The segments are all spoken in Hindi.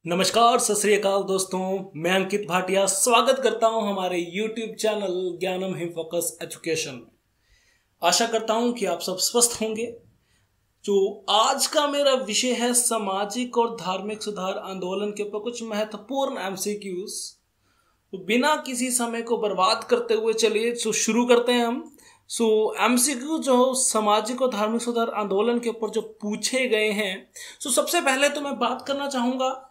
नमस्कार, सत श्री अकाल दोस्तों। मैं अंकित भाटिया स्वागत करता हूं हमारे YouTube चैनल ज्ञानम हिम फोकस एजुकेशन में। आशा करता हूं कि आप सब स्वस्थ होंगे। जो आज का मेरा विषय है सामाजिक और धार्मिक सुधार आंदोलन के ऊपर कुछ महत्वपूर्ण एमसीक्यूज। तो बिना किसी समय को बर्बाद करते हुए चलिए शुरू करते हैं हम। एमसीक्यू जो सामाजिक और धार्मिक सुधार आंदोलन के ऊपर जो पूछे गए हैं, सबसे पहले तो मैं बात करना चाहूंगा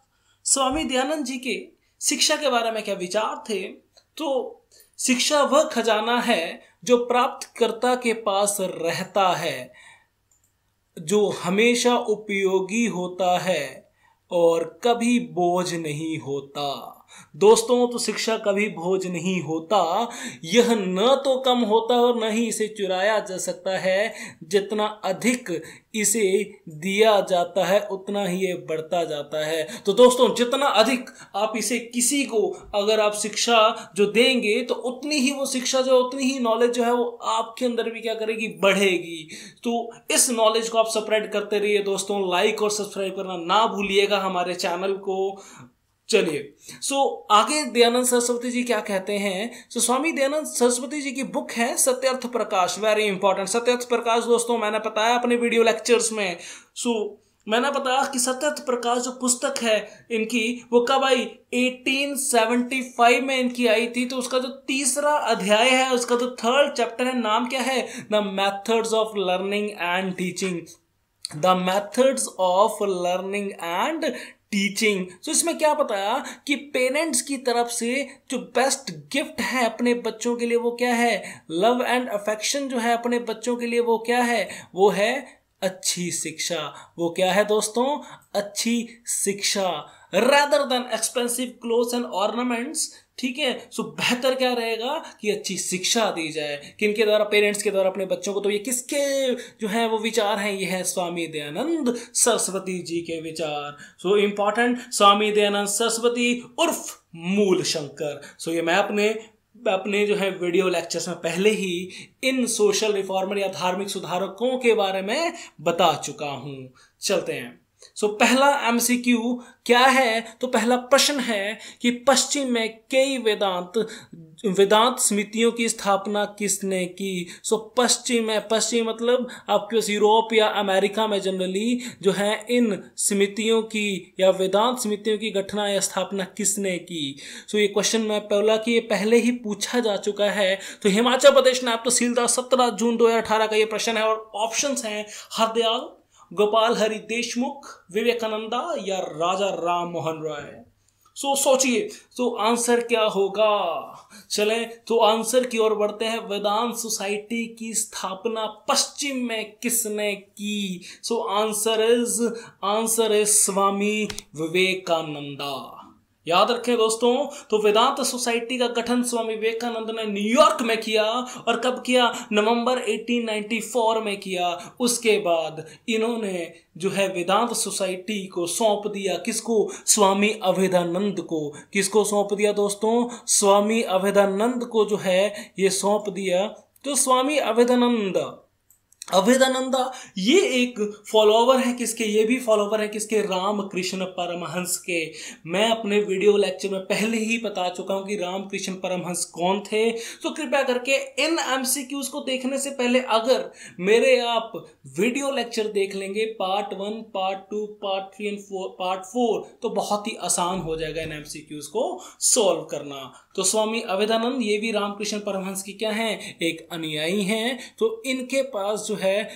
स्वामी दयानंद जी के शिक्षा के बारे में क्या विचार थे। तो शिक्षा वह खजाना है जो प्राप्तकर्ता के पास रहता है, जो हमेशा उपयोगी होता है और कभी बोझ नहीं होता। दोस्तों, तो शिक्षा कभी बोझ नहीं होता। यह न तो कम होता और न ही इसे चुराया जा सकता है। जितना अधिक इसे दिया जाता है उतना ही ये बढ़ता जाता है। तो दोस्तों, जितना अधिक आप इसे किसी को अगर आप शिक्षा जो देंगे तो उतनी ही वो शिक्षा जो उतनी ही नॉलेज जो है वो आपके अंदर भी क्या करेगी, बढ़ेगी। तो इस नॉलेज को आप स्प्रेड करते रहिए दोस्तों। लाइक और सब्सक्राइब करना ना भूलिएगा हमारे चैनल को। चलिए आगे दयानंद सरस्वती जी क्या कहते हैं। स्वामी दयानंद सरस्वती जी की बुक है सत्यार्थ प्रकाश। वेरी इंपॉर्टेंट सत्यार्थ प्रकाश दोस्तों, मैंने बताया अपने वीडियो लेक्चर्स में। मैंने बताया कि सत्यार्थ प्रकाश जो पुस्तक है इनकी, वो कब आई, 1875 में इनकी आई थी। तो उसका जो तीसरा अध्याय है, उसका जो थर्ड चैप्टर है, नाम क्या है, the methods of learning and teaching. The methods of learning and teaching. इसमें क्या बताया कि पेरेंट्स की तरफ से जो बेस्ट गिफ्ट है अपने बच्चों के लिए वो क्या है, लव एंड अफेक्शन जो है अपने बच्चों के लिए वो क्या है, वो है अच्छी शिक्षा। वो क्या है दोस्तों, अच्छी शिक्षा। rather than expensive clothes and ornaments, ठीक है। बेहतर क्या रहेगा कि अच्छी शिक्षा दी जाए। किनके द्वारा, पेरेंट्स के द्वारा अपने बच्चों को। तो ये किसके जो है वो विचार हैं, ये है स्वामी दयानंद सरस्वती जी के विचार। इंपॉर्टेंट, स्वामी दयानंद सरस्वती उर्फ मूल शंकर। ये मैं अपने जो है वीडियो लेक्चर्स में पहले ही इन सोशल रिफॉर्मर या धार्मिक सुधारकों के बारे में बता चुका हूं। चलते हैं। पहला एमसीक्यू क्या है। तो पहला प्रश्न है कि पश्चिम में कई वेदांत समितियों की स्थापना किसने की। पश्चिम मतलब आपके पास यूरोप या अमेरिका में जनरली जो है इन समितियों की या वेदांत समितियों की गठन या स्थापना किसने की। ये क्वेश्चन मैं पहले ही पूछा जा चुका है। तो हिमाचल प्रदेश नायब तहसीलदार 17 जून 2018 का ये प्रश्न है और ऑप्शंस हैं हरदयाल, गोपाल हरि देशमुख, विवेकानंदा या राजा राम मोहन राय। सोचिए आंसर क्या होगा। चलें आंसर की ओर बढ़ते हैं। वेदांत सोसाइटी की स्थापना पश्चिम में किसने की। आंसर इज स्वामी विवेकानंदा। याद रखें दोस्तों, वेदांत सोसाइटी का गठन स्वामी विवेकानंद ने न्यूयॉर्क में किया। और कब किया, नवंबर 1894 में किया। उसके बाद इन्होंने जो है वेदांत सोसाइटी को सौंप दिया किसको, स्वामी अभेदानंद को। किसको सौंप दिया दोस्तों, स्वामी अभेदानंद को जो है ये सौंप दिया। तो स्वामी अभेदानंदा ये एक फॉलोवर है किसके, ये भी फॉलोवर है किसके, रामकृष्ण परमहंस के। मैं अपने वीडियो लेक्चर में पहले ही बता चुका हूं कि रामकृष्ण परमहंस कौन थे। कृपया करके इन एमसीक्यूज को देखने से पहले अगर मेरे आप वीडियो लेक्चर देख लेंगे पार्ट 1, पार्ट 2, पार्ट 3 और पार्ट 4, तो बहुत ही आसान हो जाएगा इन एमसीक्यूज को सॉल्व करना। तो स्वामी अभेदानंद ये भी रामकृष्ण परमहंस की क्या हैं, एक अनुयायी हैं। तो इनके पास जो है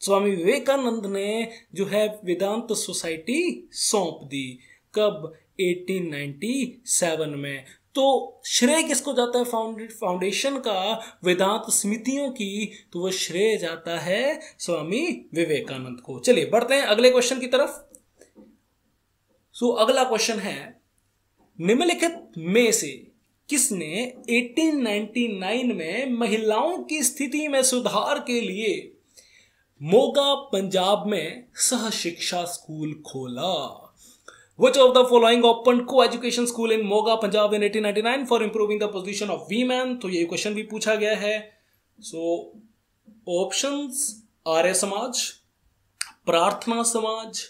स्वामी विवेकानंद ने जो है वेदांत सोसाइटी सौंप दी। कब, 1897 में। तो श्रेय किसको जाता है फाउंडेशन का वेदांत समितियों की, तो वो श्रेय जाता है स्वामी विवेकानंद को। चलिए बढ़ते हैं अगले क्वेश्चन की तरफ। अगला क्वेश्चन है, निम्नलिखित में से किसने 1899 में महिलाओं की स्थिति में सुधार के लिए मोगा पंजाब में सह शिक्षा स्कूल खोला। Which of the following opened co-education school in Moga Punjab in 1899 for improving the position of women। तो ये क्वेश्चन भी पूछा गया है। ऑप्शंस, आर्य समाज, प्रार्थना समाज,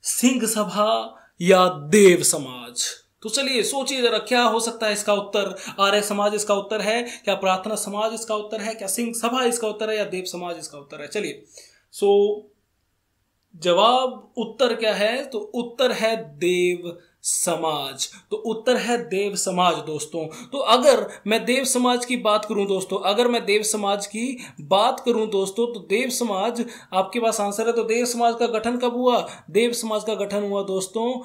सिंह सभा या देव समाज? तो चलिए सोचिए जरा, क्या हो सकता है इसका उत्तर? आर्य समाज इसका उत्तर है क्या? प्रार्थना समाज इसका उत्तर है क्या? सिंह सभा इसका उत्तर है या देव समाज इसका उत्तर है? चलिए, सो जवाब उत्तर क्या है? तो उत्तर है देव समाज। तो उत्तर है देव समाज दोस्तों। तो अगर मैं देव समाज की बात करूं दोस्तों, अगर मैं देव समाज की बात करूं दोस्तों, तो देव समाज आपके पास आंसर है। तो देव समाज का गठन कब हुआ? देव समाज का गठन हुआ दोस्तों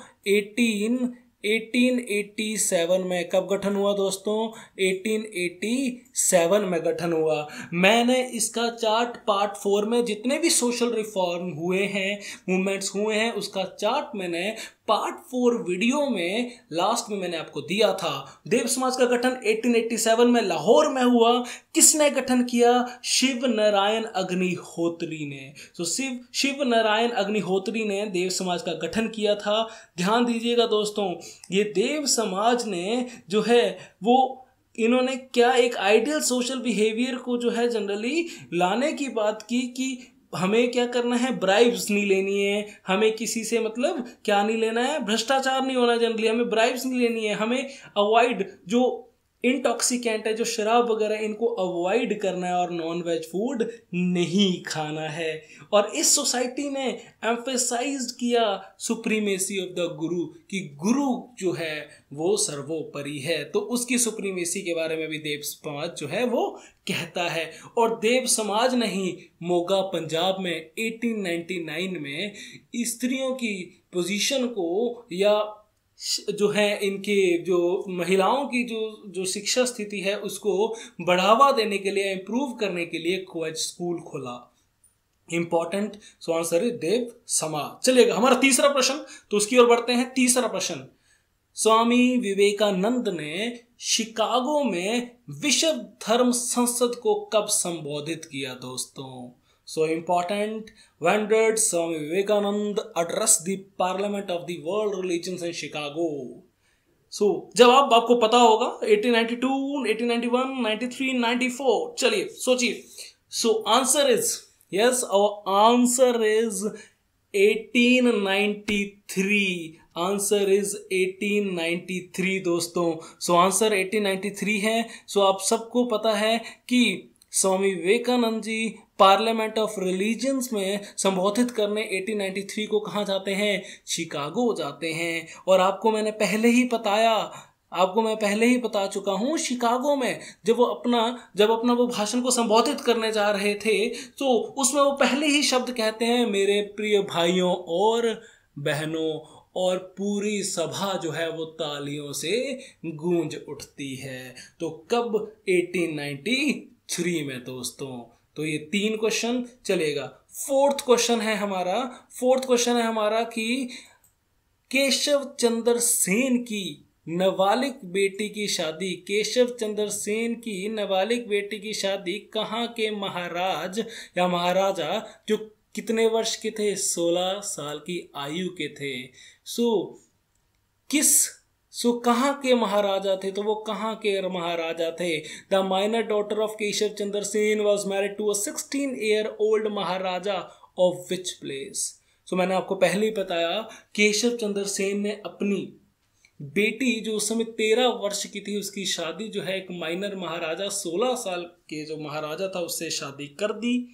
1887 में। कब गठन हुआ दोस्तों? 1887 में गठन हुआ। मैंने इसका चार्ट पार्ट 4 में जितने भी सोशल रिफॉर्म हुए हैं, मूवमेंट्स हुए हैं, उसका चार्ट मैंने पार्ट 4 वीडियो में लास्ट में मैंने आपको दिया था। देव समाज का गठन 1887 में लाहौर में हुआ। किसने गठन किया? शिव नारायण अग्निहोत्री ने। तो शिव नारायण अग्निहोत्री ने देव समाज का गठन किया था। ध्यान दीजिएगा दोस्तों, ये देव समाज ने जो है वो इन्होंने क्या एक आइडियल सोशल बिहेवियर को जो है जनरली लाने की बात की कि हमें क्या करना है? ब्राइब्स नहीं लेनी है, हमें किसी से मतलब क्या नहीं लेना है? भ्रष्टाचार नहीं होना जनरली, हमें ब्राइब्स नहीं लेनी है, हमें अवॉइड जो इंटॉक्सिकेंट है, जो शराब वगैरह, इनको अवॉइड करना है और नॉन वेज फूड नहीं खाना है। और इस सोसाइटी ने एम्फेसाइज किया सुप्रीमेसी ऑफ द गुरु, कि गुरु जो है वो सर्वोपरि है। तो उसकी सुप्रीमेसी के बारे में भी देव समाज जो है वो कहता है। और देव समाज ने ही मोगा पंजाब में 1899 में स्त्रियों की पोजीशन को या जो है इनके जो महिलाओं की जो शिक्षा स्थिति है उसको बढ़ावा देने के लिए, इंप्रूव करने के लिए कोएड स्कूल खोला। इंपॉर्टेंट। सो आंसर है देव समाज। चलिएगा हमारा तीसरा प्रश्न, तो उसकी ओर बढ़ते हैं। तीसरा प्रश्न, स्वामी विवेकानंद ने शिकागो में विश्व धर्म संसद को कब संबोधित किया दोस्तों? So important. When did Swami Vivekanand address the Parliament of the World Religions in Chicago? So जवाब आपको पता होगा 1892, 1891, 93, 94। चलिए सोचिए। So answer is yes, our answer is 1893। Answer is 1893 दोस्तों। सो आंसर 1893 है। सो आप सबको पता है कि Swami Vivekananda ji parliament of religions में संबोधित करने 1893 को कहाँ जाते हैं? शिकागो जाते हैं। और आपको मैं पहले ही बता चुका हूँ, शिकागो में जब अपना वो भाषण को संबोधित करने जा रहे थे तो उसमें वो पहले ही शब्द कहते हैं, मेरे प्रिय भाइयों और बहनों, और पूरी सभा जो है वो तालियों से गूंज उठती है। तो कब? 1893 में दोस्तों। तो ये 3 क्वेश्चन चलेगा। फोर्थ क्वेश्चन है हमारा कि केशव चंद्र सेन की नाबालिग बेटी की शादी कहाँ के महाराज या महाराजा जो कितने वर्ष के थे? 16 साल की आयु के थे। कहाँ के महाराजा थे? तो वो कहाँ के महाराजा थे? The minor daughter of Keshav Chandra Sen was married to a 16-year-old maharaja of which place? मैंने आपको पहले ही बताया, केशव चंद्र सेन ने अपनी बेटी जो उस समय 13 वर्ष की थी, उसकी शादी जो है एक माइनर महाराजा 16 साल के जो महाराजा था उससे शादी कर दी।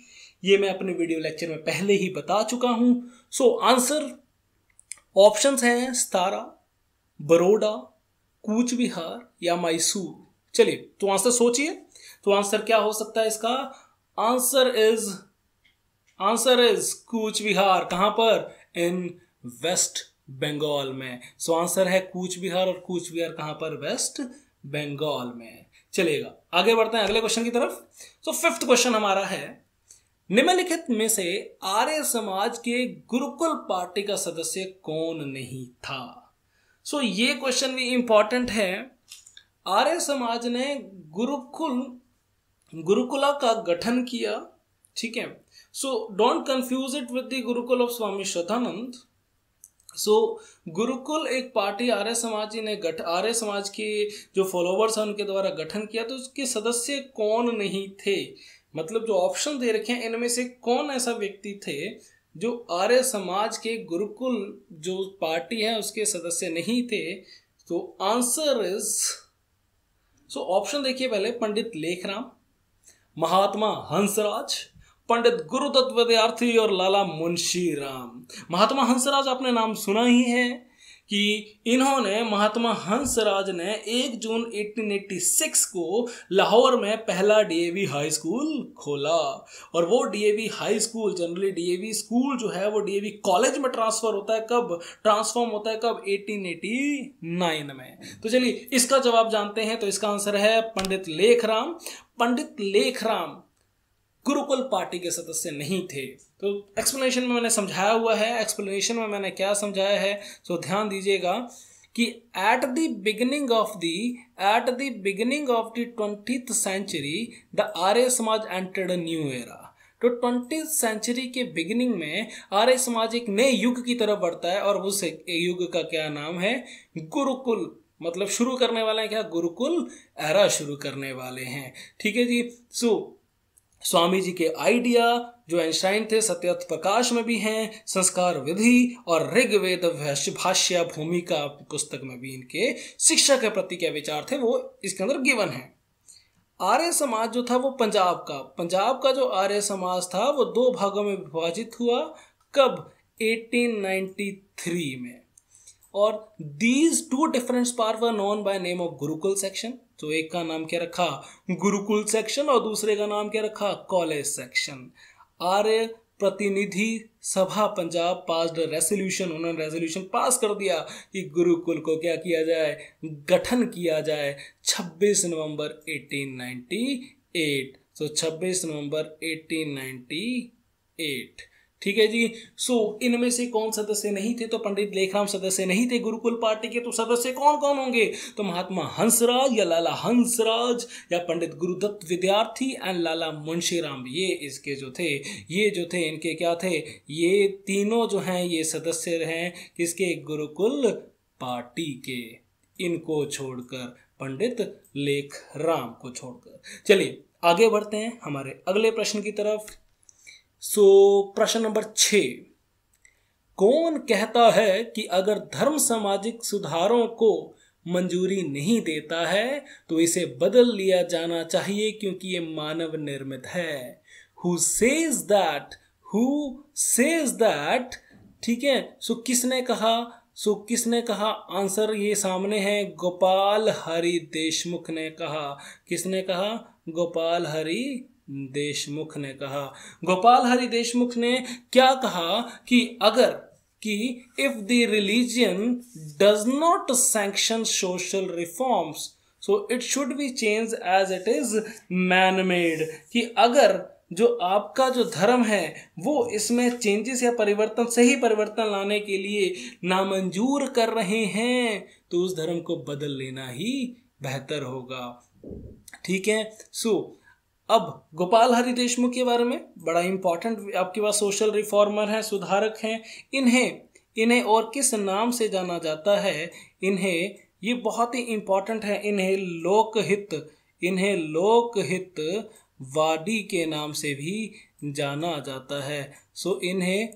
ये मैं अपने वीडियो लेक्चर में पहले ही बता चुका हूं। आंसर ऑप्शंस हैं 17, बड़ौदा, कूच बिहार या मैसूर। चलिए तो आंसर सोचिए। तो आंसर क्या हो सकता है इसका? Answer is Cooch Behar. कहां पर? इन वेस्ट बंगाल में। आंसर है कूच बिहार, और कूच बिहार कहां पर? वेस्ट बंगाल में। चलेगा आगे बढ़ते हैं अगले क्वेश्चन की तरफ। फिफ्थ क्वेश्चन हमारा है, निम्नलिखित में से आर्य समाज के गुरुकुल पार्टी का सदस्य कौन नहीं था? ये क्वेश्चन भी इंपॉर्टेंट है। आर्य समाज ने गुरुकुला का गठन किया, ठीक है। Don't confuse it with the gurukul of Swami Shraddhanand. Gurukul एक पार्टी आर्य समाज के जो फॉलोवर्स हैं उनके द्वारा गठन किया। तो उसके सदस्य कौन नहीं थे? मतलब जो ऑप्शन दे रखे हैं इनमें से कौन ऐसा व्यक्ति थे जो आर्य समाज के गुरुकुल जो पार्टी है उसके सदस्य नहीं थे? तो आंसर इज, सो ऑप्शन देखिए पहले, पंडित लेखराम, महात्मा हंसराज, पंडित गुरुदत्त विद्यार्थी और लाला मुंशी राम। महात्मा हंसराज आपने नाम सुना ही है कि इन्होंने, महात्मा हंसराज ने 1 जून 1886 को लाहौर में पहला डीएवी हाई स्कूल खोला। और वो DAV high school, generally DAV school जो है वो डीएवी कॉलेज में ट्रांसफर होता है, कब ट्रांसफॉर्म होता है, कब? 1889 में। तो चलिए इसका जवाब जानते हैं। तो इसका आंसर है पंडित लेखराम। पंडित लेखराम गुरुकुल पार्टी के सदस्य नहीं थे। तो एक्सप्लेनेशन में मैंने समझाया हुआ है। एक्सप्लेनेशन में मैंने क्या समझाया है, तो ध्यान दीजिएगा कि at the beginning of the 20th century the Arya Samaj entered a new era. तो 20th सेंचुरी के बिगिनिंग में आर्य समाज एक नए युग की तरफ बढ़ता है, और उस युग का क्या नाम है? गुरुकुल। मतलब शुरू करने वाले हैं क्या? गुरुकुल एरा शुरू करने वाले हैं। ठीक है जी। स्वामी जी के आइडिया जो एंशाइन थे सत्यर्थ प्रकाश में भी हैं, संस्कार विधि और ऋग्वेद भाष्य भूमिका पुस्तक में भी इनके शिक्षा के प्रति क्या विचार थे वो इसके अंदर गिवन है। आर्य समाज जो था वो पंजाब का जो आर्य समाज था वो 2 भागों में विभाजित हुआ। कब? 1893 में। और these 2 different parts were known by name of Gurukul section. तो एक का नाम क्या रखा? गुरुकुल सेक्शन, और दूसरे का नाम क्या रखा? College section. आर्य प्रतिनिधि सभा पंजाब पास्ड रेजोल्यूशन, उन्होंने रेजोल्यूशन पास कर दिया कि गुरुकुल को क्या किया जाए? गठन किया जाए 26 नवंबर 1898। तो 26 नवंबर 1898। ठीक है जी। इनमें से कौन सदस्य नहीं थे? तो पंडित लेखराम सदस्य नहीं थे गुरुकुल पार्टी के। तो सदस्य कौन कौन होंगे? तो महात्मा हंसराज या लाला हंसराज, या पंडित गुरुदत्त विद्यार्थी एंड लाला मुंशी राम। ये इसके जो थे इनके क्या थे? ये तीनों जो हैं ये सदस्य हैं किसके? गुरुकुल पार्टी के। इनको छोड़कर, पंडित लेखराम को छोड़कर। चलिए आगे बढ़ते हैं हमारे अगले प्रश्न की तरफ। प्रश्न नंबर 6, कौन कहता है कि अगर धर्म सामाजिक सुधारों को मंजूरी नहीं देता है तो इसे बदल लिया जाना चाहिए क्योंकि ये मानव निर्मित है? Who says that? ठीक है। किसने कहा? आंसर ये सामने है, गोपाल हरि देशमुख ने कहा। किसने कहा? गोपाल हरि देशमुख ने कहा। गोपाल हरि देशमुख ने क्या कहा कि if the religion does not sanction social reforms so it should be change as it is man made. कि अगर जो आपका जो धर्म है वो इसमें चेंजेस या सही परिवर्तन लाने के लिए नामंजूर कर रहे हैं तो उस धर्म को बदल लेना ही बेहतर होगा। ठीक है। अब गोपाल हरि देशमुख के बारे में बड़ा इंपॉर्टेंट आपके पास सोशल रिफॉर्मर हैं, सुधारक हैं। इन्हें और किस नाम से जाना जाता है? ये बहुत ही इंपॉर्टेंट है। इन्हें लोकहित वादी के नाम से भी जाना जाता है। इन्हें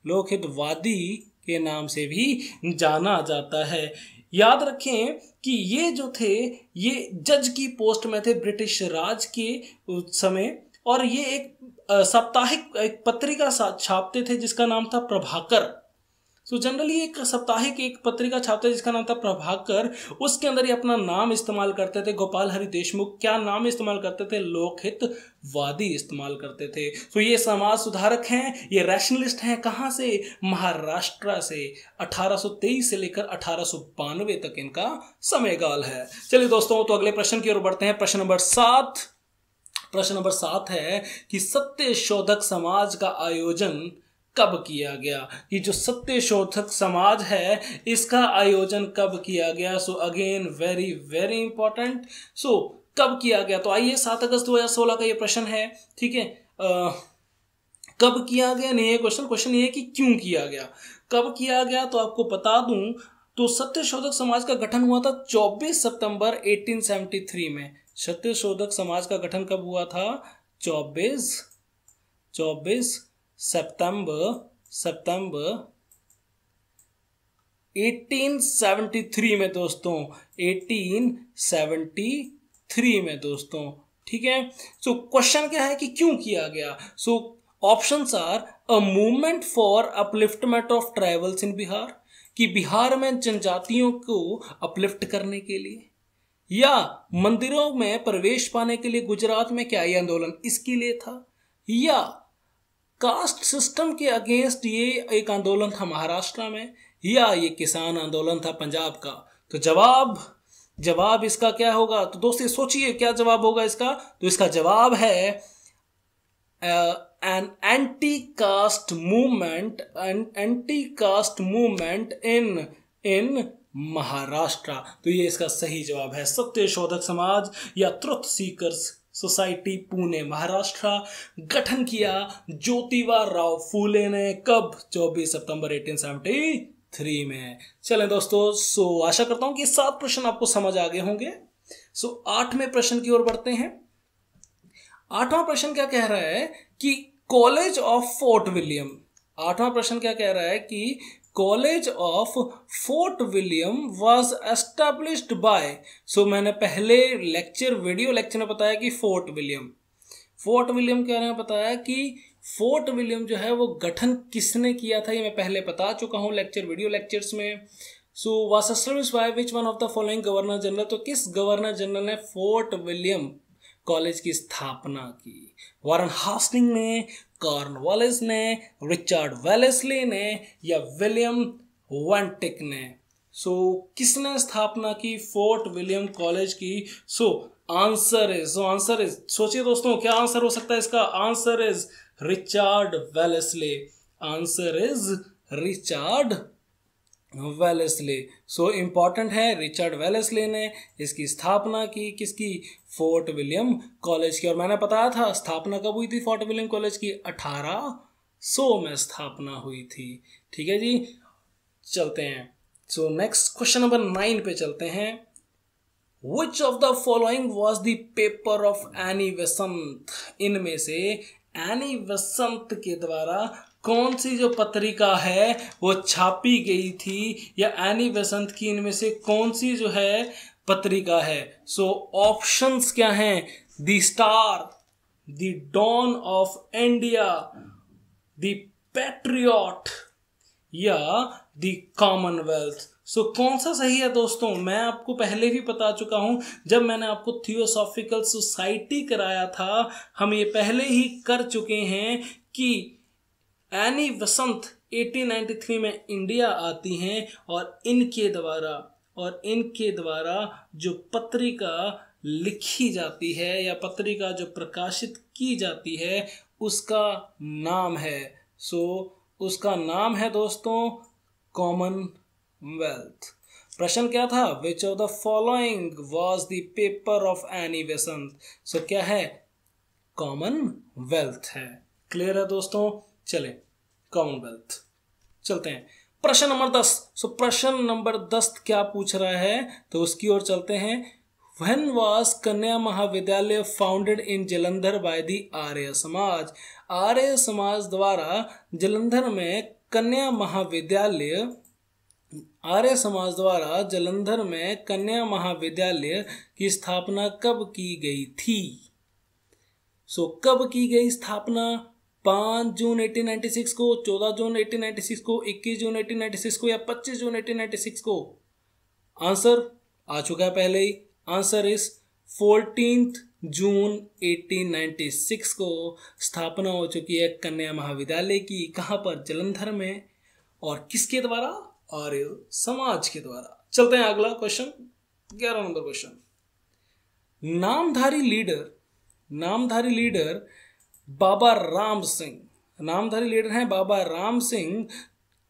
लोकहितवादी के नाम से भी जाना जाता है। याद रखें कि ये जो थे ये जज की पोस्ट में थे ब्रिटिश राज के समय, और ये एक साप्ताहिक एक पत्रिका छापते थे जिसका नाम था प्रभाकर। जनरली एक साप्ताहिक एक पत्रिका छापते जिसका नाम था प्रभाकर। उसके अंदर ये अपना नाम इस्तेमाल करते थे गोपाल हरि देशमुख। क्या नाम इस्तेमाल करते थे? लोकहितवादी इस्तेमाल करते थे। ये समाज सुधारक हैं, ये रैशनलिस्ट हैं। कहाँ से? महाराष्ट्र से। 1823 से लेकर 1892 तक इनका समयकाल है। चलिए दोस्तों, तो अगले प्रश्न की ओर बढ़ते हैं। प्रश्न नंबर 7 है कि सत्य शोधक समाज का आयोजन कब किया गया? कि जो सत्य शोधक समाज है इसका आयोजन कब किया गया? Again very very important. कब किया गया? तो आइए 7 अगस्त 2016 का ये प्रश्न है। ठीक है। कब किया गया नहीं है क्वेश्चन ये है कि क्यों किया गया, कब किया गया। तो आपको बता दूं तो सत्य शोधक समाज का गठन हुआ था 24 सितंबर 1873 में। सत्य शोधक समाज का गठन कब हुआ था? 24 सितंबर 1873 में दोस्तों, 1873 में दोस्तों। ठीक है। सो क्वेश्चन क्या है कि क्यों किया गया। So options are a movement for upliftment of tribals in Bihar, कि बिहार में जनजातियों को अपलिफ्ट करने के लिए, या मंदिरों में प्रवेश पाने के लिए गुजरात में क्या ये आंदोलन इसके लिए था, या कास्ट सिस्टम के अगेंस्ट ये एक आंदोलन था महाराष्ट्र में, या ये किसान आंदोलन था पंजाब का। तो जवाब इसका क्या होगा। तो दोस्तों सोचिए क्या जवाब होगा इसका। तो इसका जवाब है an anti caste movement in Maharashtra. तो ये इसका सही जवाब है। सत्य शोधक समाज या truth seekers society Pune Maharashtra गठन किया ज्योतिबा राव फूले ने कब, 24 सितंबर 1873 में। चलें दोस्तों, सो आशा करता हूं कि 7 प्रश्न आपको समझ आ गए होंगे। सो 8वें प्रश्न की ओर बढ़ते हैं। 8वां प्रश्न क्या कह रहा है कि कॉलेज ऑफ फोर्ट विलियम। 8वां प्रश्न क्या कह रहा है कि college of Fort William was established by. So मैंने पहले वीडियो लेक्चर में बताया कि फोर्ट विलियम क्या है, बताया कि फोर्ट विलियम जो है वो गठन किसने किया था, ये मैं पहले बता चुका हूं वीडियो लेक्चर्स में। So was established by which one of the following governor general. तो किस गवर्नर जनरल ने फोर्ट विलियम कॉलेज की स्थापना की। वारन हास्टिंग ने, कॉर्नवालिस ने, रिचर्ड वेलेस्ली ने, या विलियम वेंटिक ने। सो किसने स्थापना की फोर्ट विलियम कॉलेज की। सो आंसर इज सोचिए दोस्तों क्या आंसर हो सकता है इसका। Answer is Richard Wellesley. Answer is Richard Wellesley. So important है, रिचर्ड वेलेस्ली ने इसकी स्थापना की, किसकी, फोर्ट विलियम कॉलेज की। और मैंने बताया था स्थापना कब हुई थी फोर्ट विलियम कॉलेज की, 1800 में स्थापना हुई थी। ठीक है जी, चलते हैं। सो नेक्स्ट क्वेश्चन नंबर 9 पे चलते हैं। विच of the following was the paper of Annie Besant. इनमें से एनी बेसेंट के द्वारा कौन सी जो पत्रिका है वो छापी गई थी, या एनी बेसेंट की इनमें से कौन सी जो है पत्रिका है। सो ऑप्शंस क्या हैं। The star, the dawn of India, the patriot, या द कॉमनवेल्थ। सो कौन सा सही है दोस्तों। मैं आपको पहले भी बता चुका हूं, जब मैंने आपको थियोसॉफिकल सोसाइटी कराया था, हम ये पहले ही कर चुके हैं कि एनी बेसेंट 1893 में इंडिया आती हैं, और इनके द्वारा जो पत्रिका लिखी जाती है या पत्रिका जो प्रकाशित की जाती है उसका नाम है। उसका नाम है दोस्तों कॉमनवेल्थ। प्रश्न क्या था, which of the following was the paper of Annie Besant. So क्या है, कॉमनवेल्थ है। क्लियर है दोस्तों। चले कॉमनवेल्थ चलते हैं। प्रश्न नंबर 10। सो प्रश्न नंबर 10 क्या पूछ रहा है, तो उसकी ओर चलते हैं। When was Kanya Mahavidyalaya founded in Jalandhar by the Arya Samaj. Arya समाज द्वारा जलंधर में कन्या महाविद्यालय की स्थापना कब की गई थी। सो कब की गई स्थापना, 5 जून 1896 को, 14 जून 1896 को, 21 जून 1896 को, या 25 जून 1896 को। आंसर आ चुका है पहले ही। आंसर इज 14 जून 1896 को स्थापना हो चुकी है कन्या महाविद्यालय की। कहां पर, जलंधर में। और किसके द्वारा, आर्य समाज के द्वारा। चलते हैं अगला क्वेश्चन, 11 नंबर क्वेश्चन। नामधारी लीडर बाबा राम सिंह, नामधारी लीडर हैं बाबा राम सिंह,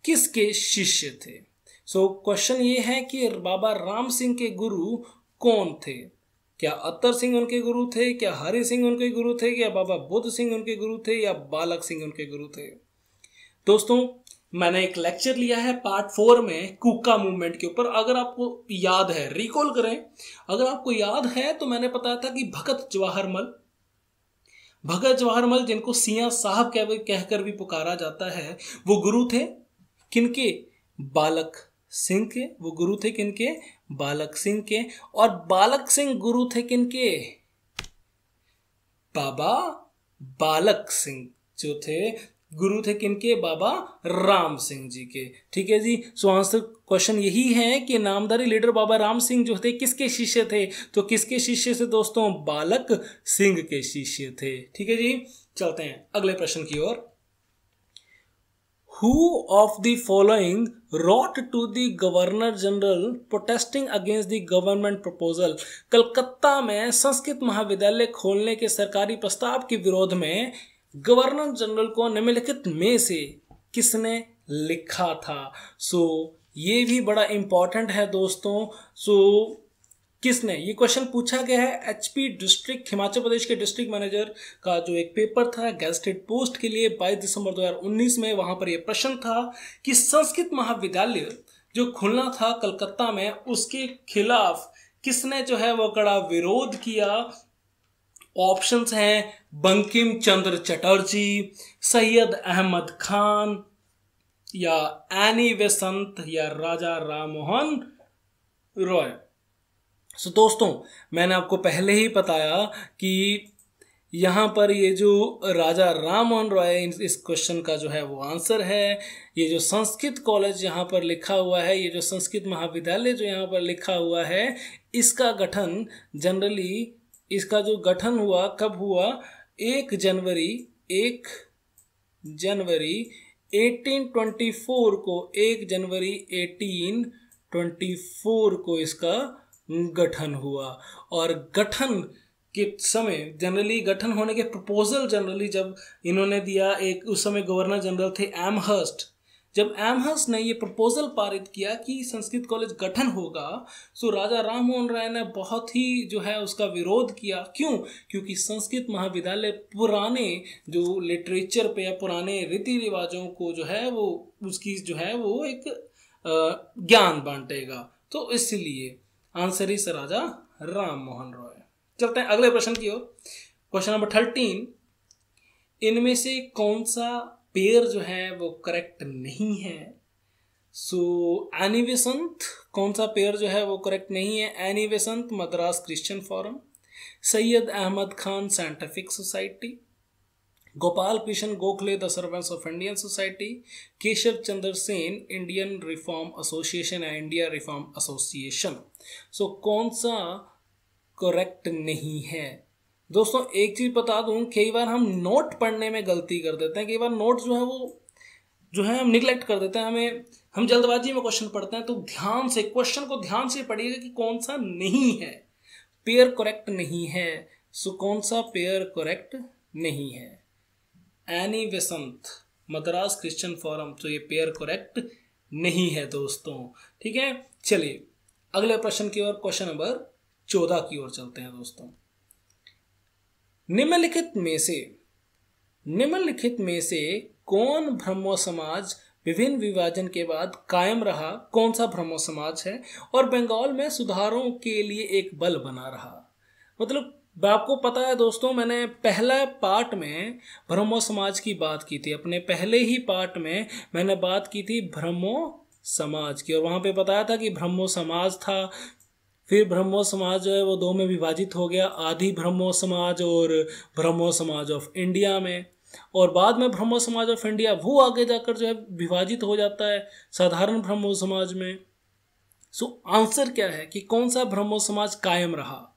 किसके शिष्य थे। सो क्वेश्चन ये है कि बाबा राम सिंह के गुरु कौन थे। क्या अत्तर सिंह उनके गुरु थे, क्या हरि सिंह उनके गुरु थे, क्या बाबा बुद्ध सिंह उनके गुरु थे, या बालक सिंह उनके गुरु थे। दोस्तों मैंने एक लेक्चर लिया है पार्ट 4 में कूका मूवमेंट के ऊपर। अगर आपको याद है, रिकॉल करें, अगर आपको याद है तो मैंने बताया था कि भगत भगत जवाहरमल, जिनको सिया साहब कहकर भी पुकारा जाता है, वो गुरु थे किनके? बालक सिंह के। वो गुरु थे किनके? बालक सिंह के। और बालक सिंह गुरु थे किनके? बाबा बालक सिंह जो थे गुरु थे किनके? बाबा राम सिंह जी के। ठीक है जी। सो आंसर क्वेश्चन यही है कि नामधारी लीडर बाबा राम सिंह जो थे किसके शिष्य थे? तो किसके शिष्य से दोस्तों? बालक सिंह के शिष्य थे। ठीक है जी। चलते हैं अगले प्रश्न की ओर। Who of the following wrote to the Governor General protesting against the government proposal? Calcutta में संस्कृत महाविद्यालय खोलने के सरकारी प्रस्ताव के विरोध में गवर्नर जनरल को निम्नलिखित में से किसने लिखा था? ये भी बड़ा इंपॉर्टेंट है दोस्तों। किसने? ये क्वेश्चन पूछा गया है एचपी डिस्ट्रिक्ट, हिमाचल प्रदेश के डिस्ट्रिक्ट मैनेजर का जो एक पेपर था गेस्टेड पोस्ट के लिए 22 दिसंबर 2019 में। वहां पर यह प्रश्न था कि संस्कृत महाविद्यालय जो खुलना था कलकत्ता में, उसके खिलाफ किसने जो है वो कड़ा विरोध किया? ऑप्शंस हैं बंकिम चंद्र चटर्जी, सैयद अहमद खान, या एनी बेसेंट, या राजा राममोहन रॉय। दोस्तों मैंने आपको पहले ही बताया कि यहाँ पर ये जो राजा राममोहन रॉय इस क्वेश्चन का जो है वो आंसर है। ये जो संस्कृत कॉलेज यहाँ पर लिखा हुआ है, ये जो संस्कृत महाविद्यालय जो यहाँ पर लिखा हुआ है, इसका गठन जनरली, इसका जो गठन हुआ कब हुआ? 1 जनवरी 1824 को, 1 जनवरी 1824 को इसका गठन हुआ। और गठन के समय जनरली, गठन होने के प्रपोजल जनरली जब इन्होंने दिया, एक उस समय गवर्नर जनरल थे एमहर्स्ट। जब एमहर्स्ट ने ये प्रपोजल पारित किया कि संस्कृत कॉलेज गठन होगा, तो राजा राममोहन राय ने बहुत ही जो है उसका विरोध किया। क्यों? क्योंकि संस्कृत महाविद्यालय पुराने जो लिटरेचर पे या पुराने रीति रिवाजों को जो है वो उसकी जो है वो एक ज्ञान बांटेगा, तो इसलिए आंसर इज राजा राममोहन रॉय। चलते हैं अगले प्रश्न की ओर। क्वेश्चन नंबर 13, इनमें से कौन सा पेयर जो है वो करेक्ट नहीं है? एनी बेसेंट, कौन सा पेयर जो है वो करेक्ट नहीं है? Annie Besant Madras Christian forum, Syed Ahmed Khan scientific society, Gopal Krishna Gokhale the servants of Indian society, Keshav Chandra Sen Indian reform association या इंडिया रिफॉर्म एसोसिएशन। कौन सा करेक्ट नहीं है? दोस्तों एक चीज बता दूं, कई बार हम नोट पढ़ने में गलती कर देते हैं। कई बार नोट जो है वो जो है हम निगलेक्ट कर देते हैं, हम जल्दबाजी में क्वेश्चन पढ़ते हैं। तो ध्यान से क्वेश्चन को ध्यान से पढ़िएगा कि कौन सा नहीं है, पेयर करेक्ट नहीं है। कौन सा पेयर करेक्ट नहीं है? Annie Besant Madras Christian forum, तो ये पेयर करेक्ट नहीं है दोस्तों। ठीक है, चलिए अगले प्रश्न की ओर, क्वेश्चन नंबर 14 की ओर चलते हैं दोस्तों। निम्नलिखित में से कौन ब्रह्मो समाज विभिन्न विभाजन के बाद कायम रहा? कौन सा ब्रह्मो समाज है और बंगाल में सुधारों के लिए एक बल बना रहा? मतलब आपको पता है दोस्तों, मैंने पहला पार्ट में ब्रह्मो समाज की बात की थी। अपने पहले ही पार्ट में मैंने बात की थी ब्रह्मो समाज की, और वहां पे बताया था कि ब्रह्मो समाज था, फिर ब्रह्मो समाज जो है वो 2 में विभाजित हो गया, आदि ब्रह्मो समाज और ब्रह्मो समाज ऑफ इंडिया में। और बाद में ब्रह्मो समाज ऑफ इंडिया वो आगे जाकर जो है विभाजित हो जाता है साधारण ब्रह्मो समाज में। आंसर क्या है कि कौन सा ब्रह्मो समाज कायम रहा?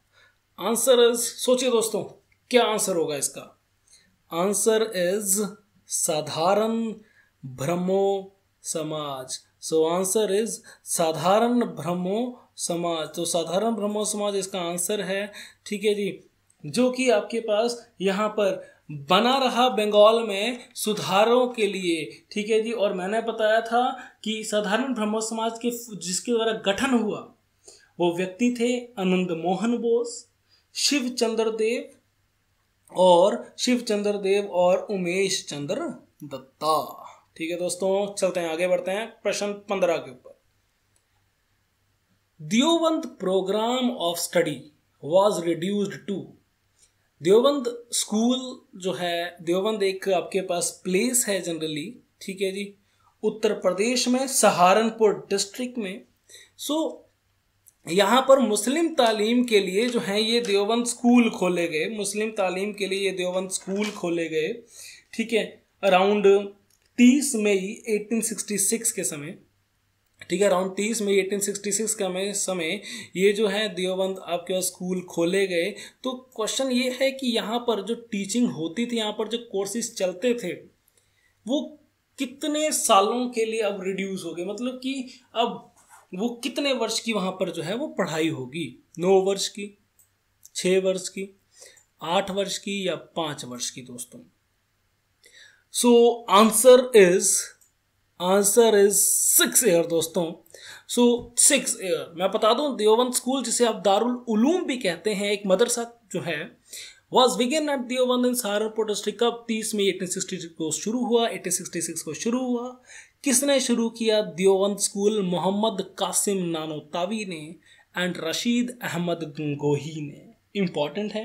आंसर इज, सोचिए दोस्तों क्या आंसर होगा इसका? आंसर इज साधारण ब्रह्मो समाज। आंसर इज साधारण ब्रह्मो समाज। तो साधारण ब्रह्मो समाज इसका आंसर है। ठीक है जी, जो कि आपके पास यहाँ पर बना रहा बंगाल में सुधारों के लिए। ठीक है जी, और मैंने बताया था कि साधारण ब्रह्मो समाज के जिसके द्वारा गठन हुआ वो व्यक्ति थे आनंद मोहन बोस, शिव चंद्र देव और उमेश चंद्र दत्ता। ठीक है दोस्तों, चलते हैं आगे बढ़ते हैं प्रश्न 15 के ऊपर। Deoband program of study was reduced to Deoband school जो है, देवबंद एक आपके पास प्लेस है जनरली, ठीक है जी, उत्तर प्रदेश में सहारनपुर डिस्ट्रिक्ट में। सो यहाँ पर मुस्लिम तालीम के लिए जो है ये देवबंद स्कूल खोले गए, मुस्लिम तालीम के लिए ये देवबंद स्कूल खोले गए, ठीक है, अराउंड 30 मई 1866 के समय, ठीक है, अराउंड 30 मई 1866 का समय ये जो है देवबंद आपके पास स्कूल खोले गए। तो क्वेश्चन ये है कि यहाँ पर जो टीचिंग होती थी, यहाँ पर जो कोर्सेज चलते थे, वो कितने सालों के लिए अब रिड्यूस हो गए, मतलब कि अब वो कितने वर्ष की वहाँ पर जो है वो पढ़ाई होगी, 9 वर्ष की, 6 वर्ष की, 8 वर्ष की या 5 वर्ष की दोस्तों। सो आंसर इज 6 ईयर दोस्तों। सो 6 ईयर। मैं बता दूं देवबंद स्कूल, जिसे आप दारुल उलूम भी कहते हैं, एक मदरसा जो है, was begin eight Deoband in Saharanpur district. कब? 30 मई 1866 को शुरू हुआ, 1866 को शुरू हुआ। किसने शुरू किया देवबंद स्कूल? मोहम्मद कासिम नानोतावी ने एंड रशीद अहमद गंगोही ने। इंपॉर्टेंट है,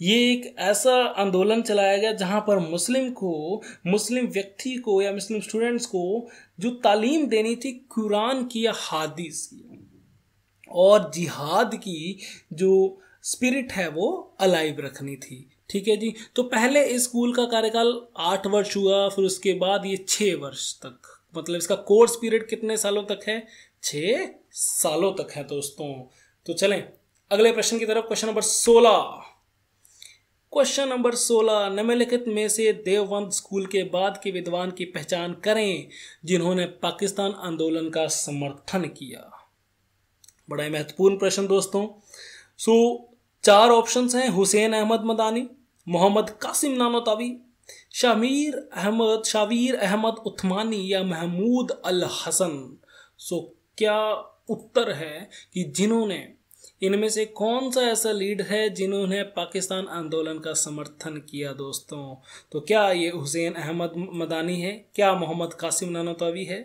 ये एक ऐसा आंदोलन चलाया गया जहां पर मुस्लिम व्यक्ति को या मुस्लिम स्टूडेंट्स को जो तालीम देनी थी कुरान की या हदीस की, और जिहाद की जो स्पिरिट है वो अलाइव रखनी थी, ठीक है जी। तो पहले इस स्कूल का कार्यकाल 8 वर्ष हुआ, फिर उसके बाद ये 6 वर्ष तक, मतलब इसका कोर्स पीरियड कितने सालों तक है? 6 सालों तक है दोस्तों। तो चलें अगले प्रश्न की तरफ। क्वेश्चन नंबर 16, निम्नलिखित में से देवबंद स्कूल के बाद के विद्वान की पहचान करें जिन्होंने पाकिस्तान आंदोलन का समर्थन किया। बड़ा ही महत्वपूर्ण प्रश्न दोस्तों। सो 4 ऑप्शंस हैं: हुसैन अहमद मदानी, मोहम्मद कासिम नानोतावी, शावीर अहमद उस्मानी या महमूद अल हसन। सो क्या उत्तर है कि जिन्होंने, इनमें से कौन सा ऐसा लीड है जिन्होंने पाकिस्तान आंदोलन का समर्थन किया दोस्तों? तो क्या ये हुसैन अहमद मदानी है, क्या मोहम्मद कासिम नानोतावी है,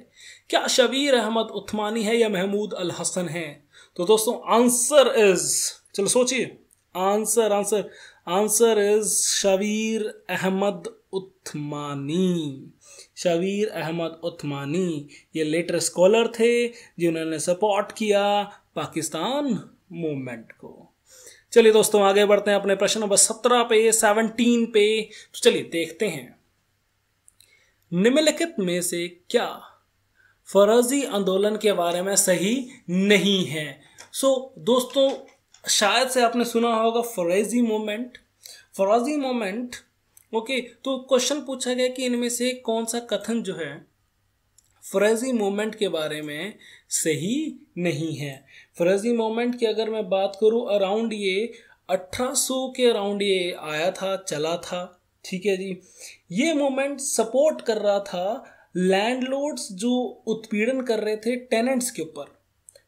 क्या शबीर अहमद उस्मानी है या महमूद अल हसन है? तो दोस्तों आंसर इज, चलो सोचिए, आंसर इज शबीर अहमद उस्मानी। शबीर अहमद उस्मानी ये लेटर स्कॉलर थे जिन्होंने सपोर्ट किया पाकिस्तान मूवमेंट को। चलिए दोस्तों आगे बढ़ते हैं अपने प्रश्न नंबर 17 पे। तो चलिए देखते हैं, निम्नलिखित में से क्या फौरजी आंदोलन के बारे में सही नहीं है? सो दोस्तों शायद से आपने सुना होगा फौरजी मूवमेंट। ओके, तो क्वेश्चन पूछा गया कि इनमें से कौन सा कथन जो है फौरजी मूवमेंट के बारे में सही नहीं है। फौरजी मूवमेंट की अगर मैं बात करूं, अराउंड ये 1800 के अराउंड ये आया था, चला था, ठीक है जी। ये मूवमेंट सपोर्ट कर रहा था लैंडलॉर्ड्स जो उत्पीड़न कर रहे थे टेनेंट्स के ऊपर।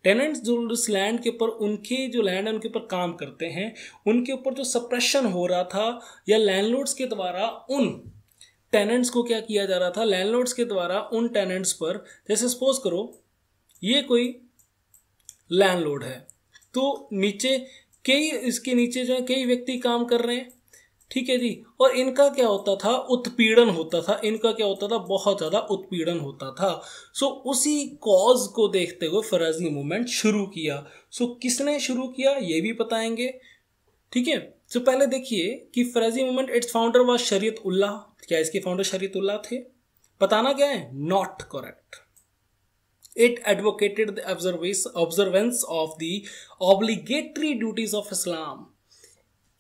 टेनेंट्स जो उस लैंड के ऊपर, उनके जो लैंड है उनके ऊपर काम करते हैं, उनके ऊपर जो सप्रेशन हो रहा था या लैंडलॉर्ड्स के द्वारा उन टेनेंट्स को क्या किया जा रहा था, लैंडलॉर्ड्स के द्वारा उन टेनेंट्स पर, जैसे सपोज करो ये कोई लैंडलॉर्ड है, तो नीचे इसके नीचे जो है कई व्यक्ति काम कर रहे हैं, ठीक है जी, और इनका क्या होता था, उत्पीड़न होता था, इनका क्या होता था, बहुत ज़्यादा उत्पीड़न होता था। सो उसी कॉज को देखते हुए फौरजी मूवमेंट शुरू किया। सो किसने शुरू किया ये भी बताएंगे, ठीक है। तो पहले देखिए कि फौरजी मूवमेंट, इट्स फाउंडर वाज शरीयत उल्लाह। क्या इसके फाउंडर शरीयत उल्लाह थे? बताना क्या है, not correct. It advocated the observance of the obligatory duties of Islam।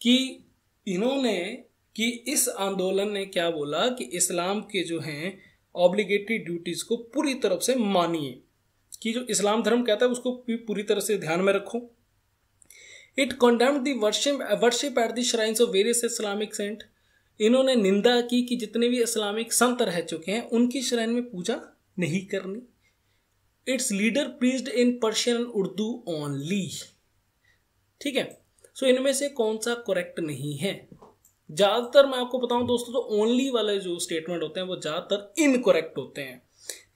कि इन्होंने, कि इस आंदोलन ने क्या बोला कि इस्लाम के जो हैं ऑब्लिगेटरी ड्यूटीज को पूरी तरफ से मानिए, कि जो इस्लाम धर्म कहता है उसको पूरी तरह से ध्यान में रखो। It condemned the worship at the shrines of various Islamic saint। इन्होंने निंदा की कि जितने भी इस्लामिक संत रह चुके हैं उनकी श्राइन में पूजा नहीं करनी। It's leader preached in Persian and Urdu only, ठीक है। सो इनमें से कौन सा करेक्ट नहीं है? ज़्यादातर मैं आपको बताऊं दोस्तों, तो ओनली वाले जो स्टेटमेंट होते हैं वो ज़्यादातर इनकरेक्ट होते हैं,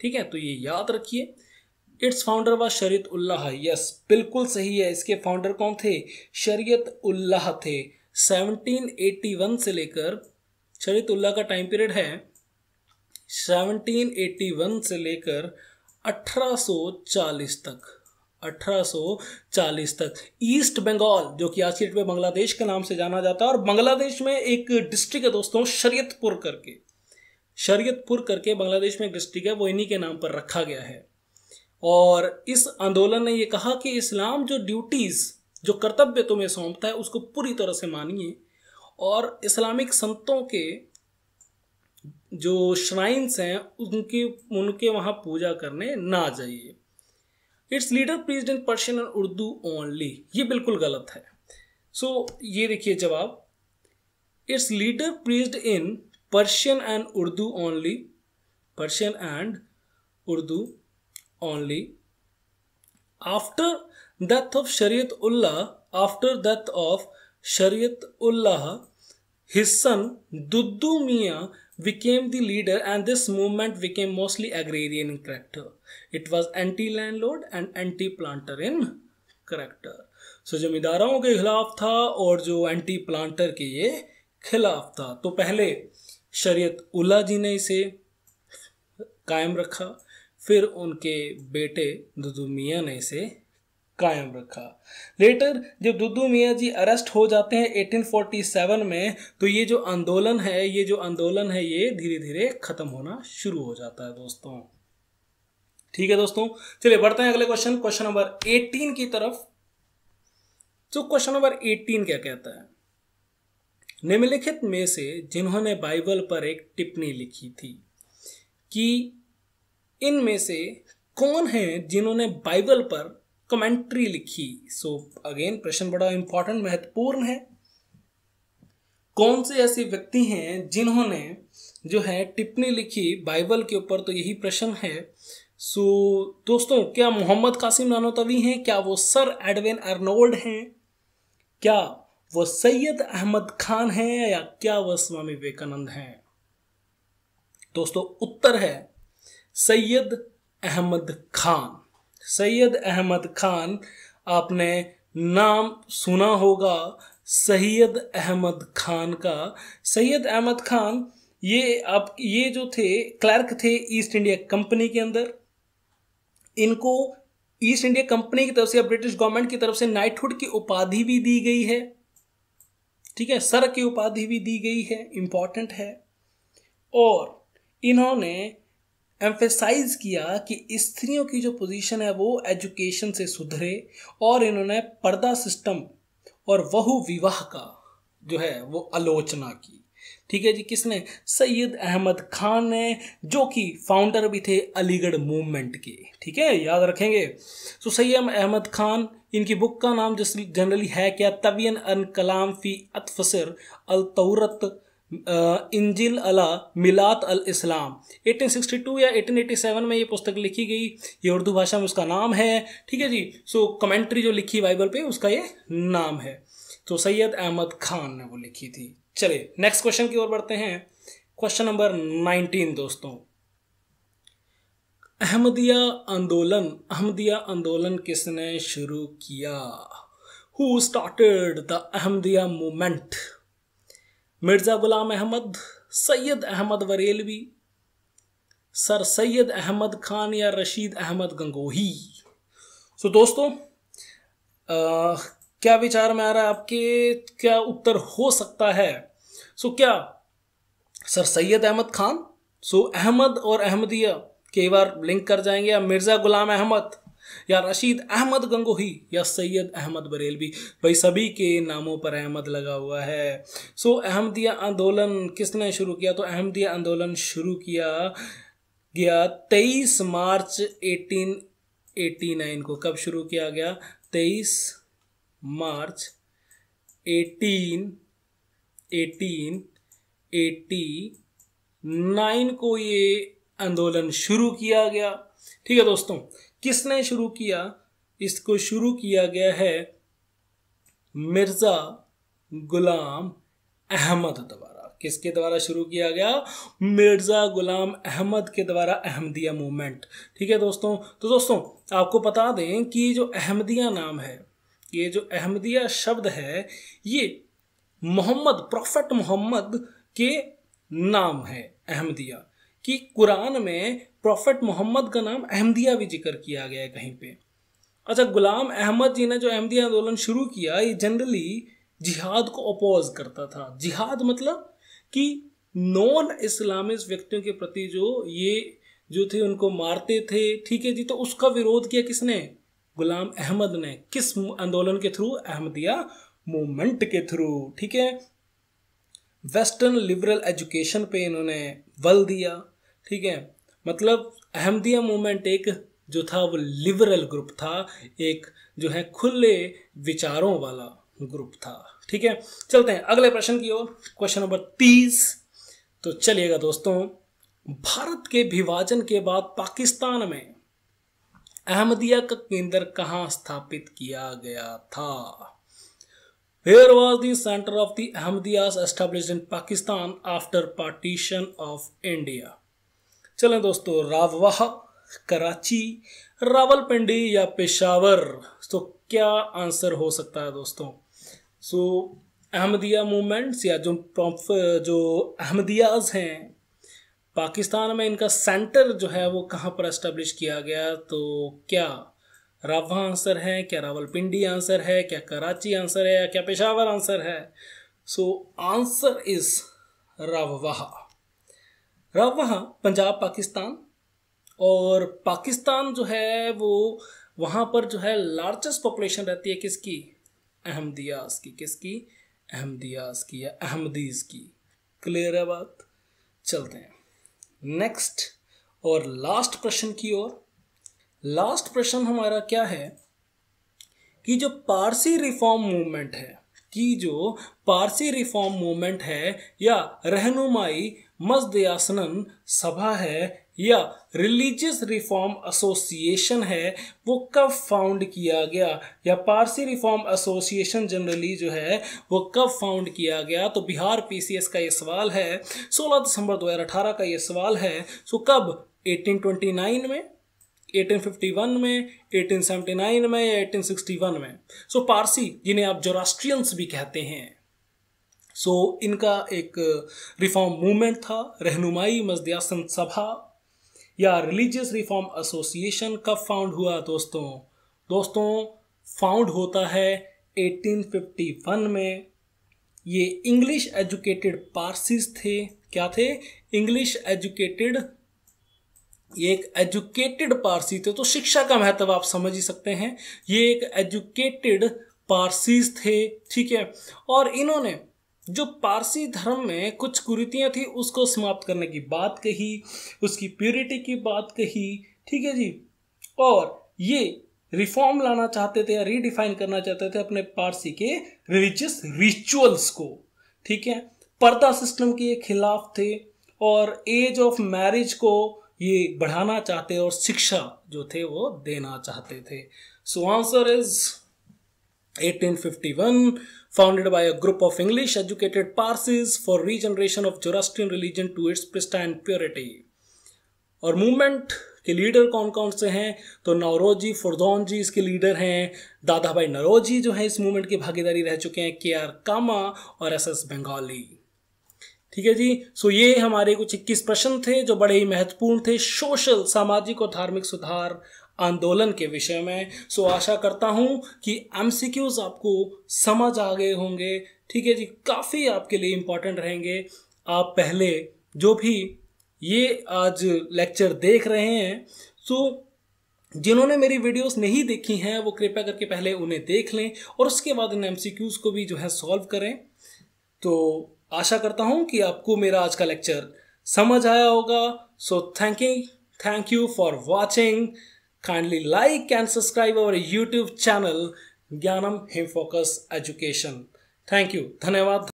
ठीक है, तो ये याद रखिए। इट्स फाउंडर वाज शरीयत उल्लाह, यस बिल्कुल सही है। इसके फाउंडर कौन थे? शरीयत उल्लाह थे। 1781 से लेकर, शरीयत उल्लाह का टाइम पीरियड है 1781 से लेकर 1840 तक, 1840 तक ईस्ट बंगाल, जो कि आज की डेट में बांग्लादेश के नाम से जाना जाता है, और बांग्लादेश में एक डिस्ट्रिक्ट है दोस्तों शरीयतपुर करके, शरीयतपुर करके बांग्लादेश में एक डिस्ट्रिक्ट है, वो इन्हीं के नाम पर रखा गया है। और इस आंदोलन ने ये कहा कि इस्लाम जो ड्यूटीज, जो कर्तव्य तुम्हें सौंपता है उसको पूरी तरह से मानिए, और इस्लामिक संतों के जो श्राइन्स हैं उनके वहां पूजा करने ना जाइए। It's leader preached in Persian and Urdu only, ये बिल्कुल गलत है। सो ये देखिए जवाब, it's leader preached in Persian and Urdu only, Persian and Urdu only. After death of शरीयत उल्लाह, आफ्टर डेथ ऑफ शरीयत Ullah, his son Duddu Mian became the leader, and this movement became mostly agrarian in character. It was anti-landlord and anti-planter in character. So जमींदारों के खिलाफ था और जो एंटी प्लांटर के ये खिलाफ था। तो पहले शरीयत उल्लाह जी ने इसे कायम रखा, फिर उनके बेटे दुद्दू मियाँ ने इसे कायम रखा। लेटर जब दुद्दू मियाँ जी अरेस्ट हो जाते हैं 1847 में, तो ये जो आंदोलन है ये धीरे धीरे खत्म होना शुरू हो जाता है दोस्तों। ठीक है दोस्तों, चलिए बढ़ते हैं अगले क्वेश्चन, क्वेश्चन नंबर 18 की तरफ। तो क्वेश्चन नंबर 18 क्या कहता है, निम्नलिखित में से जिन्होंने बाइबल पर एक टिप्पणी लिखी थी, कि इनमें से कौन है जिन्होंने बाइबल पर कमेंट्री लिखी। सो अगेन प्रश्न बड़ा इंपॉर्टेंट, महत्वपूर्ण है। कौन से ऐसे व्यक्ति हैं जिन्होंने जो है टिप्पणी लिखी बाइबल के ऊपर, तो यही प्रश्न है। सो दोस्तों, क्या मोहम्मद कासिम नानोतवी हैं, क्या वो सर एडविन अर्नोल्ड हैं, क्या वो सैयद अहमद खान हैं, या क्या वो स्वामी विवेकानंद हैं। दोस्तों उत्तर है सैयद अहमद खान। सैयद अहमद खान, आपने नाम सुना होगा सैयद अहमद खान का। सैयद अहमद खान ये जो थे क्लर्क थे ईस्ट इंडिया कंपनी के अंदर। इनको ईस्ट इंडिया कंपनी की तरफ से, ब्रिटिश गवर्नमेंट की तरफ से नाइटहुड की उपाधि भी दी गई है। ठीक है, सर की उपाधि भी दी गई है, इंपॉर्टेंट है। और इन्होंने एम्फेसाइज किया कि स्त्रियों की जो पोजीशन है वो एजुकेशन से सुधरे, और इन्होंने पर्दा सिस्टम और बहु विवाह का जो है वो आलोचना की। ठीक है जी, किसने? सैयद अहमद खान ने, जो कि फाउंडर भी थे अलीगढ़ मूवमेंट के। ठीक है, याद रखेंगे। तो सैयद अहमद खान, इनकी बुक का नाम जनरली है क्या? तबियन अन कलाम फी अतफसर अल तौरत इंजिल अला मिलात अल इस्लाम। 1862 या 1887 में ये पुस्तक लिखी गई, ये उर्दू भाषा में उसका नाम है। ठीक है जी, सो कमेंट्री जो लिखी बाइबल पे उसका ये नाम है। तो सैयद अहमद खान ने वो लिखी थी। चलिए नेक्स्ट क्वेश्चन की ओर बढ़ते हैं, क्वेश्चन नंबर 19 दोस्तों। अहमदिया आंदोलन किसने शुरू किया? Who started the Ahmadiyya movement? Mirza Ghulam Ahmed, Syed Ahmed Barelvi, sir Syed Ahmed Khan, या रशीद अहमद गंगोही। सो दोस्तों क्या विचार में आ रहा है आपके, क्या उत्तर हो सकता है? सो क्या सर सैयद अहमद खान? सो अहमद और अहमदिया कई बार लिंक कर जाएंगे, या मिर्जा गुलाम अहमद, या रशीद अहमद गंगोही, या सैयद अहमद बरेलवी। भाई सभी के नामों पर अहमद लगा हुआ है। सो अहमदिया आंदोलन किसने शुरू किया? तो अहमदिया आंदोलन शुरू किया गया 23 मार्च 1889 को। कब शुरू किया गया? 23 मार्च 1889 को ये आंदोलन शुरू किया गया। ठीक है दोस्तों, किसने शुरू किया? इसको शुरू किया गया है मिर्जा गुलाम अहमद द्वारा। किसके द्वारा शुरू किया गया? मिर्जा गुलाम अहमद के द्वारा अहमदिया मूवमेंट। ठीक है दोस्तों, तो दोस्तों आपको बता दें कि जो अहमदिया नाम है, ये जो अहमदिया शब्द है, ये मोहम्मद, प्रॉफेट मोहम्मद के नाम है अहमदिया, कि कुरान में प्रॉफेट मोहम्मद का नाम अहमदिया भी जिक्र किया गया है कहीं पे। अच्छा, गुलाम अहमद जी ने जो अहमदिया आंदोलन शुरू किया, ये जनरली जिहाद को अपोज करता था। जिहाद मतलब कि नॉन इस्लामिस्ट व्यक्तियों के प्रति जो थे उनको मारते थे, ठीक है जी। तो उसका विरोध किया किसने? गुलाम अहमद ने। किस आंदोलन के थ्रू? अहमदिया मूवमेंट के थ्रू, ठीक है। वेस्टर्न लिबरल एजुकेशन पे इन्होंने बल दिया, ठीक है। मतलब अहमदिया मूवमेंट एक जो था वो लिबरल ग्रुप था, एक जो है खुले विचारों वाला ग्रुप था, ठीक है। चलते हैं अगले प्रश्न की ओर, क्वेश्चन नंबर 30। तो चलिएगा दोस्तों, भारत के विभाजन के बाद पाकिस्तान में अहमदिया का केंद्र कहाँ स्थापित किया गया था? Where was the center of the Ahmadiyas established in Pakistan after partition of India? चलें दोस्तों, राववाह, कराची, रावलपिंडी या पेशावर? तो क्या आंसर हो सकता है दोस्तों? अहमदिया मूवमेंट्स या जो अहमदियाज हैं पाकिस्तान में, इनका सेंटर जो है वो कहाँ पर एस्टेब्लिश किया गया? तो क्या राववाह आंसर है, क्या रावलपिंडी आंसर है, क्या कराची आंसर है, या क्या पेशावर आंसर है? आंसर इज राववाह। राववाह पंजाब पाकिस्तान, और पाकिस्तान जो है वो वहाँ पर जो है लार्जेस्ट पॉपुलेशन रहती है किसकी? अहमदियाज की। किसकी? अहमदियाज की या अहमदीज की। क्लियर है बात? चलते हैं नेक्स्ट और लास्ट प्रश्न की ओर। लास्ट प्रश्न हमारा क्या है कि जो पारसी रिफॉर्म मूवमेंट है या रहनुमाई मजदयासनन सभा है या रिलीजियस रिफॉर्म एसोसिएशन है, वो कब फाउंड किया गया? या पारसी रिफॉर्म एसोसिएशन जनरली जो है वो कब फाउंड किया गया? तो बिहार पीसीएस का ये सवाल है, 16 दिसंबर 2018 का ये सवाल है। कब? 1829 में, 1851 में, 1879 में या 1861 में? पारसी, जिन्हें आप जोरास्ट्रियंस भी कहते हैं, इनका एक रिफॉर्म मूवमेंट था। रहनुमाई मजदयासन सभा या रिलीजियस रिफॉर्म एसोसिएशन कब फाउंड हुआ दोस्तों? फाउंड होता है 1851 में। ये इंग्लिश एजुकेटेड पारसीज थे। क्या थे? English educated. ये एक एजुकेटेड पारसी थे, तो शिक्षा का महत्व आप समझ ही सकते हैं। ये एक एजुकेटेड पारसीज थे, ठीक है। और इन्होंने जो पारसी धर्म में कुछ कुरीतियां थी उसको समाप्त करने की बात कही, उसकी प्योरिटी की बात कही, ठीक है जी। और ये रिफॉर्म लाना चाहते थे या रीडिफाइन करना चाहते थे अपने पारसी के रिलीजियस रिचुअल्स को, ठीक है। पर्दा सिस्टम के खिलाफ थे और एज ऑफ मैरिज को ये बढ़ाना चाहते और शिक्षा जो थे वो देना चाहते थे। Answer is 1851, founded by a group of English educated Parsis for regeneration of Zoroastrian religion to its pristine purity। और मूवमेंट के लीडर कौन कौन से हैं? तो नौरोजी फुरदौन जी इसके लीडर हैं। दादा भाई नौरोजी जो है इस मूवमेंट की भागीदारी रह चुके हैं। KR कामा और SS बंगाली, ठीक है जी। ये हमारे कुछ 21 प्रश्न थे जो बड़े ही महत्वपूर्ण थे सोशल, सामाजिक और धार्मिक सुधार आंदोलन के विषय में। आशा करता हूं कि MCQs आपको समझ आ गए होंगे, ठीक है जी। काफ़ी आपके लिए इम्पोर्टेंट रहेंगे। आप पहले जो भी ये आज लेक्चर देख रहे हैं, जिन्होंने मेरी वीडियोस नहीं देखी हैं वो कृपया करके पहले उन्हें देख लें और उसके बाद इन MCQs को भी जो है सॉल्व करें। तो आशा करता हूं कि आपको मेरा आज का लेक्चर समझ आया होगा। Thank you for watching. Kindly like and subscribe our YouTube channel ज्ञानम him focus education. Thank you, धन्यवाद।